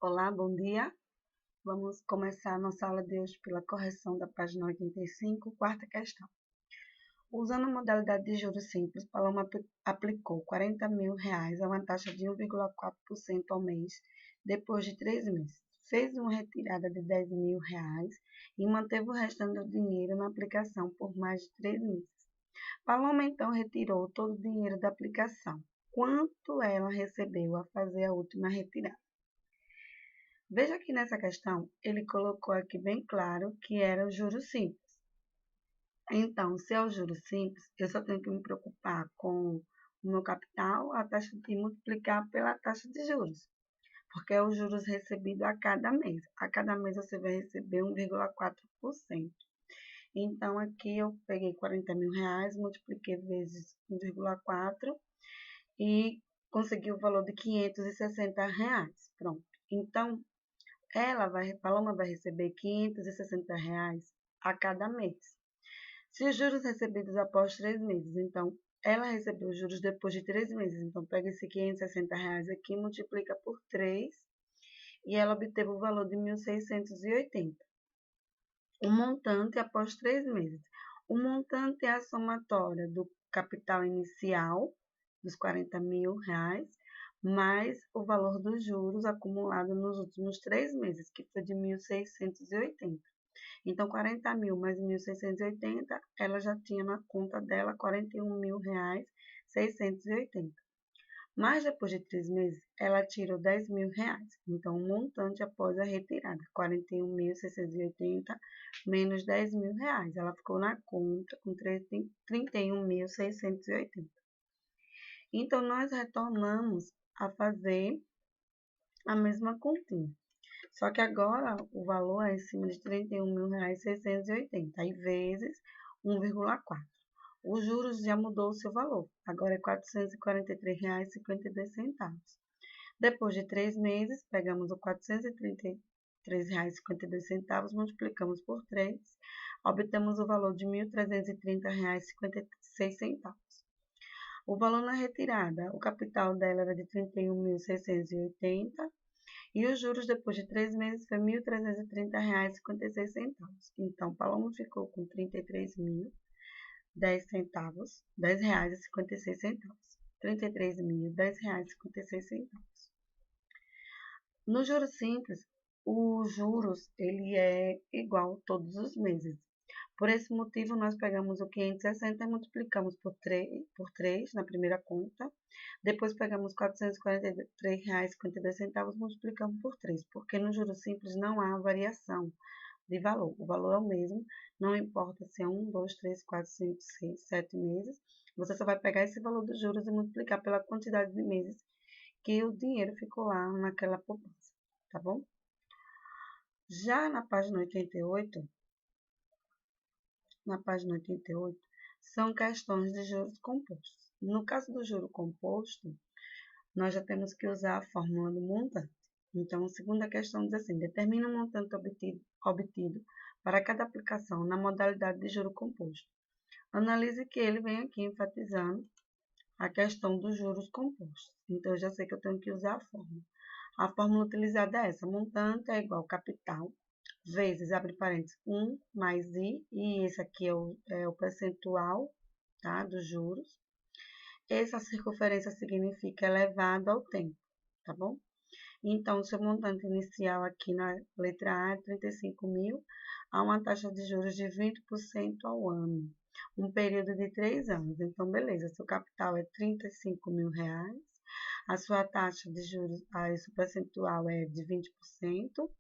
Olá, bom dia. Vamos começar a nossa aula de hoje pela correção da página 85, quarta questão. Usando a modalidade de juros simples, Paloma aplicou R$ 40.000 a uma taxa de 1,4% ao mês depois de 3 meses. Fez uma retirada de R$ 10.000 e manteve o restante do dinheiro na aplicação por mais de 3 meses. Paloma então retirou todo o dinheiro da aplicação. Quanto ela recebeu a fazer a última retirada? Veja que nessa questão, ele colocou aqui bem claro que era o juros simples. Então, se é o juros simples, eu só tenho que me preocupar com o meu capital, a taxa de multiplicar pela taxa de juros, porque é o juros recebido a cada mês. A cada mês você vai receber 1,4%. Então, aqui eu peguei R$ 40.000, multipliquei vezes 1,4 e consegui o valor de R$ 560. Pronto. Então, Paloma vai receber R$ 560 a cada mês. Se os juros recebidos após 3 meses, então, ela recebeu os juros depois de 3 meses. Então, pega esse R$ 560 aqui, multiplica por 3 e ela obteve o valor de 1.680. O montante após 3 meses. O montante é a somatória do capital inicial, dos R$ 40.000, mais o valor dos juros acumulado nos últimos 3 meses, que foi de 1.680. Então, 40.000 mais 1.680, ela já tinha na conta dela R$ 41.680. Mas depois de 3 meses, ela tirou R$ 10.000. Então, o montante após a retirada, 41.680 menos R$ 10.000. Ela ficou na conta com 31.680. Então, nós retornamos a fazer a mesma continha. Só que agora o valor é em cima de R$ 31.680, aí vezes 1,4. Os juros já mudou o seu valor, agora é R$ 443,52. Depois de 3 meses, pegamos o R$ 433,52, multiplicamos por 3, obtemos o valor de R$ 1.330,56. O valor na retirada, o capital dela era de 31.680 e os juros depois de 3 meses foi R$ 1.330,56. Então, Paloma ficou com R$ 33.010,56. R$ 33.010,56. No juros simples, os juros ele é igual todos os meses. Por esse motivo, nós pegamos o 560 e multiplicamos por 3 na primeira conta. Depois, pegamos R$ 443,52 e multiplicamos por 3, porque no juros simples não há variação de valor. O valor é o mesmo, não importa se é 1, 2, 3, 4, 5, 6, 7 meses. Você só vai pegar esse valor dos juros e multiplicar pela quantidade de meses que o dinheiro ficou lá naquela poupança, tá bom? Já na página 88, são questões de juros compostos. No caso do juro composto, nós já temos que usar a fórmula do montante. Então, a segunda questão diz assim: determina o montante obtido para cada aplicação na modalidade de juro composto. Analise que ele vem aqui enfatizando a questão dos juros compostos. Então, eu já sei que eu tenho que usar a fórmula. A fórmula utilizada é essa: montante é igual capital vezes, abre parênteses, 1 mais I, e esse aqui é o percentual, tá, dos juros. Essa circunferência significa elevado ao tempo, tá bom? Então, o seu montante inicial aqui na letra A é 35.000, a uma taxa de juros de 20% ao ano, um período de 3 anos. Então, beleza, seu capital é R$ 35.000, a sua taxa de juros, esse percentual é de 20%,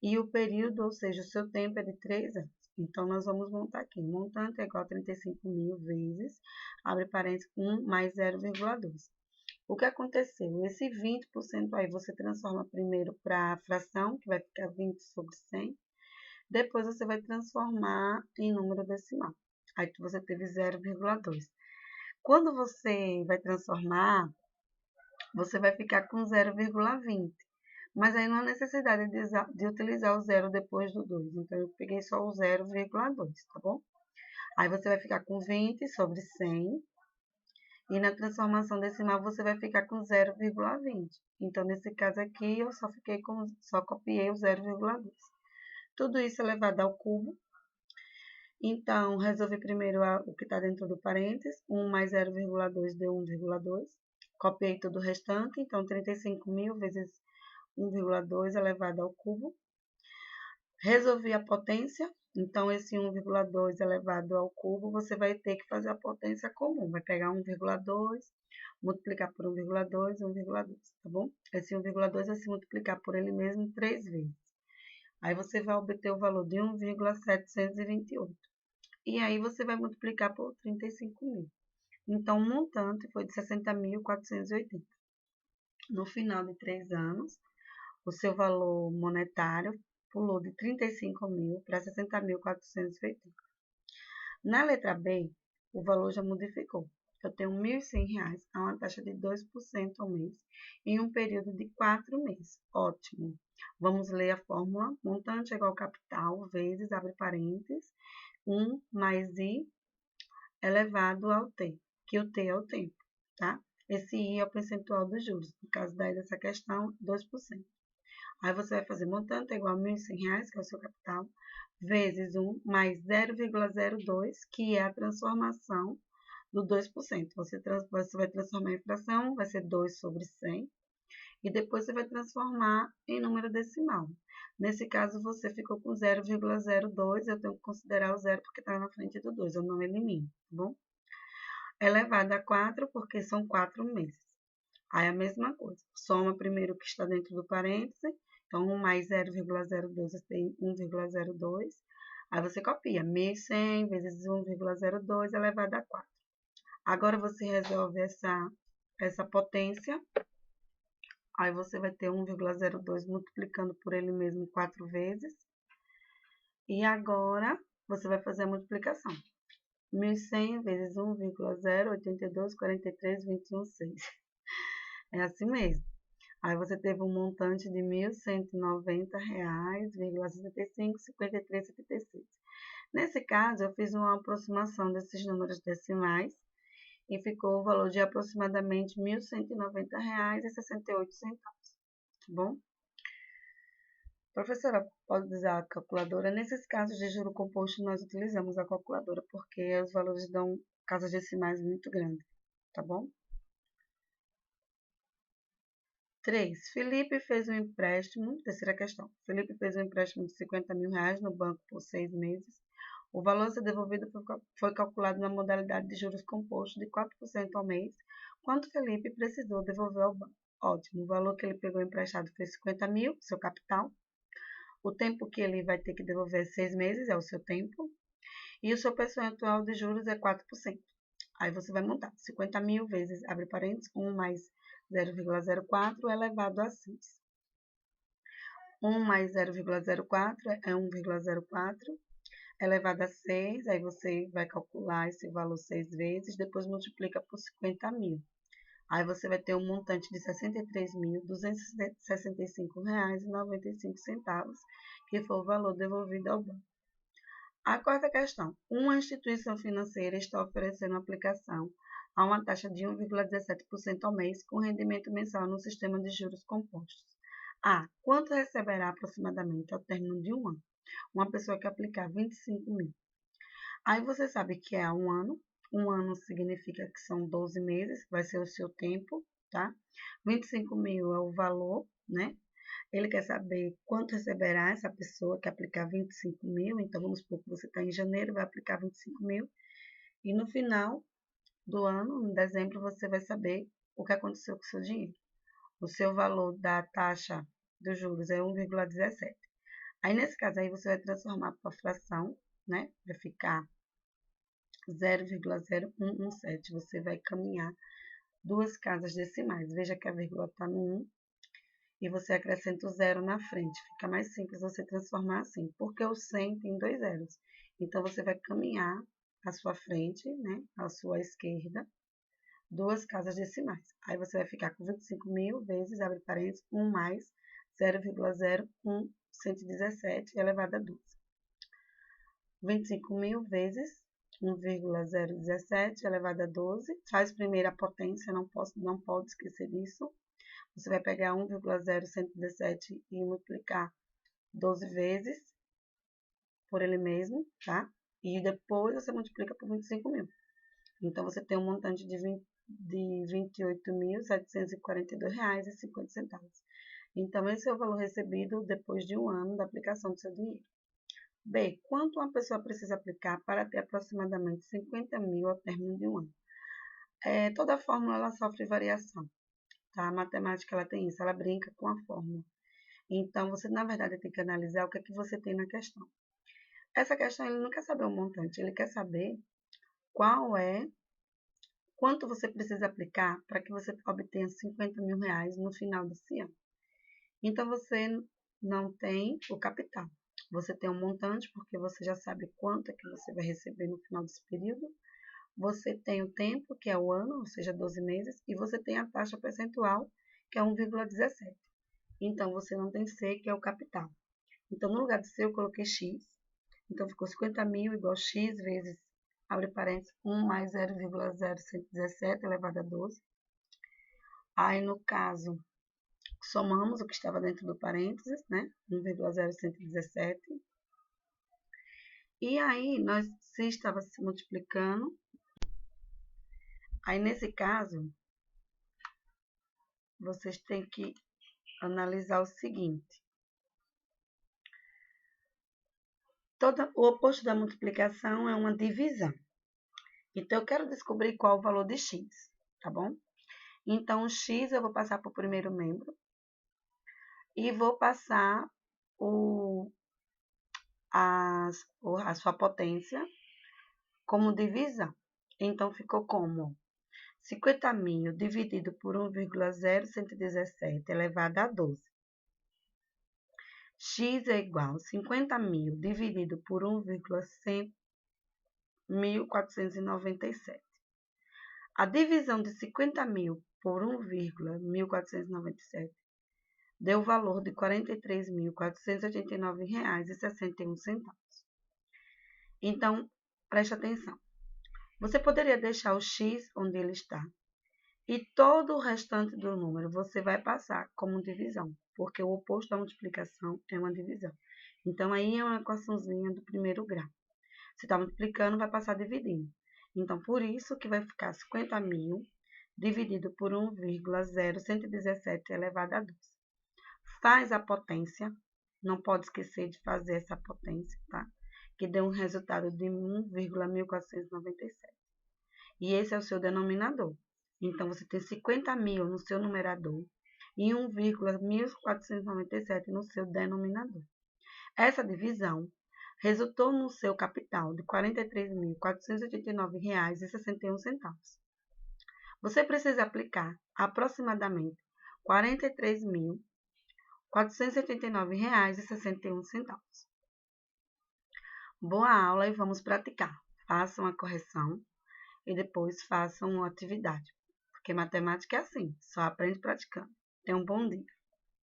e o período, ou seja, o seu tempo é de 3 anos. Então, nós vamos montar aqui. O montante é igual a 35.000 vezes, abre parênteses, 1 mais 0,2. O que aconteceu? Esse 20% aí você transforma primeiro para a fração, que vai ficar 20 sobre 100. Depois você vai transformar em número decimal. Aí você teve 0,2. Quando você vai transformar, você vai ficar com 0,20. Mas aí não há necessidade de utilizar o zero depois do 2. Então, eu peguei só o 0,2, tá bom? Aí você vai ficar com 20 sobre 100. E na transformação decimal você vai ficar com 0,20. Então, nesse caso aqui, eu só copiei o 0,2. Tudo isso elevado ao cubo. Então, resolvi primeiro o que está dentro do parênteses. 1 mais 0,2 deu 1,2. Copiei todo o restante. Então, 35.000 vezes 1,2 elevado ao cubo. Resolvi a potência. Então, esse 1,2 elevado ao cubo, você vai ter que fazer a potência comum. Vai pegar 1,2, multiplicar por 1,2, 1,2, tá bom? Esse 1,2 vai se multiplicar por ele mesmo 3 vezes. Aí você vai obter o valor de 1,728. E aí você vai multiplicar por 35.000. Então, o montante foi de 60.480. No final de 3 anos, o seu valor monetário pulou de 35.000 para 60.480. Na letra B, o valor já modificou. Eu tenho R$ 1.100 a uma taxa de 2% ao mês em um período de 4 meses. Ótimo. Vamos ler a fórmula. Montante é igual ao capital vezes, abre parênteses, 1 mais I elevado ao T, que o T é o tempo, tá? Esse I é o percentual dos juros. No caso dessa questão, 2%. Aí você vai fazer montante é igual a R$ 1.100, que é o seu capital, vezes 1 mais 0,02, que é a transformação do 2%. Você vai transformar em fração, vai ser 2 sobre 100, e depois você vai transformar em número decimal. Nesse caso, você ficou com 0,02, eu tenho que considerar o zero porque está na frente do 2, eu não elimino, tá bom? Elevado a 4, porque são 4 meses. Aí a mesma coisa, soma primeiro o que está dentro do parêntese, então 1 mais 0,02 você tem 1,02, aí você copia 1.100 vezes 1,02 elevado a 4. Agora você resolve essa potência, aí você vai ter 1,02 multiplicando por ele mesmo 4 vezes, e agora você vai fazer a multiplicação. 1.100 vezes 1,082, 43, 21, 6. É assim mesmo. Aí você teve um montante de R$ 1.190,65, Nesse caso, eu fiz uma aproximação desses números decimais e ficou o valor de aproximadamente R$ 1.190,68, tá bom? Professora, pode usar a calculadora? Nesses casos de juro composto, nós utilizamos a calculadora porque os valores dão casas decimais muito grandes, tá bom? 3. Felipe fez um empréstimo, terceira questão. Felipe fez um empréstimo de R$ 50.000 no banco por 6 meses. O valor a ser devolvido foi calculado na modalidade de juros compostos de 4% ao mês, quanto Felipe precisou devolver ao banco. Ótimo, o valor que ele pegou emprestado foi 50.000, seu capital. O tempo que ele vai ter que devolver é 6 meses, é o seu tempo. E o seu percentual de juros é 4%. Aí você vai montar 50.000 vezes, abre parênteses, 1 mais 0,04 elevado a 6. 1 mais 0,04 é 1,04 elevado a 6, aí você vai calcular esse valor 6 vezes, depois multiplica por 50.000. Aí você vai ter um montante de R$ 63.265,95, que foi o valor devolvido ao banco. A quarta questão. Uma instituição financeira está oferecendo uma aplicação a uma taxa de 1,17% ao mês com rendimento mensal no sistema de juros compostos. A. Quanto receberá aproximadamente ao término de um ano? Uma pessoa que aplicar 25.000. Aí você sabe que é um ano. Um ano significa que são 12 meses, vai ser o seu tempo, tá? 25.000 é o valor, né? Ele quer saber quanto receberá essa pessoa que aplicar 25.000. Então, vamos supor que você está em janeiro, vai aplicar 25.000. E no final do ano, em dezembro, você vai saber o que aconteceu com o seu dinheiro. O seu valor da taxa dos juros é 1,17. Aí, nesse caso, aí você vai transformar para fração, né? Vai ficar 0,0117. Você vai caminhar duas casas decimais. Veja que a vírgula está no 1 e você acrescenta o zero na frente. Fica mais simples você transformar assim, porque o 100 tem 2 zeros. Então, você vai caminhar à sua frente, né, à sua esquerda, duas casas decimais. Aí você vai ficar com 25.000 vezes, abre parênteses, 1 mais 0,0117 elevado a 12. 25.000 vezes 1,017 elevado a 12. Faz primeiro a potência, não pode esquecer disso. Você vai pegar 1,0117 e multiplicar 12 vezes por ele mesmo, tá? E depois você multiplica por 25 mil. Então, você tem um montante de R$ 28.742,50. Então, esse é o valor recebido depois de um ano da aplicação do seu dinheiro. B. Quanto uma pessoa precisa aplicar para ter aproximadamente 50 mil ao término de um ano? Toda fórmula ela sofre variação, tá? A matemática ela tem isso, ela brinca com a fórmula. Então, você, na verdade, tem que analisar o que é que você tem na questão. Essa questão, ele não quer saber o montante, ele quer saber quanto você precisa aplicar para que você obtenha 50 mil reais no final desse ano. Então, você não tem o capital. Você tem um montante, porque você já sabe quanto é que você vai receber no final desse período. Você tem o tempo, que é o ano, ou seja, 12 meses, e você tem a taxa percentual, que é 1,17. Então, você não tem C, que é o capital. Então, no lugar de C, eu coloquei X. Então, ficou 50 mil igual X vezes, abre parênteses, 1 mais 0,0117 elevado a 12. Aí, no caso, somamos o que estava dentro do parênteses, né? 1,0117. E aí, se estava se multiplicando. Aí, nesse caso, vocês têm que analisar o seguinte. O oposto da multiplicação é uma divisão. Então, eu quero descobrir qual o valor de x, tá bom? Então, o x eu vou passar para o primeiro membro. E vou passar a sua potência como divisão. Então, ficou como 50 mil dividido por 1,0117 elevado a 12. X é igual a 50 mil dividido por 1,1497. A divisão de 50 mil por 1,1497 deu o valor de R$ 43.489,61. Então, preste atenção. Você poderia deixar o x onde ele está e todo o restante do número você vai passar como divisão, porque o oposto da multiplicação é uma divisão. Então, aí é uma equaçãozinha do primeiro grau. Você está multiplicando, vai passar dividindo. Então, por isso que vai ficar 50 mil dividido por 1,0117 elevado a 12. Faz a potência, não pode esquecer de fazer essa potência, tá? Que deu um resultado de 1,1497. E esse é o seu denominador. Então, você tem 50 mil no seu numerador e 1,1497 no seu denominador. Essa divisão resultou no seu capital de R$ 43.489,61. Você precisa aplicar aproximadamente R$ 43.489,61. Boa aula e vamos praticar. Façam a correção e depois façam uma atividade. Porque matemática é assim, só aprende praticando. Tenha um bom dia.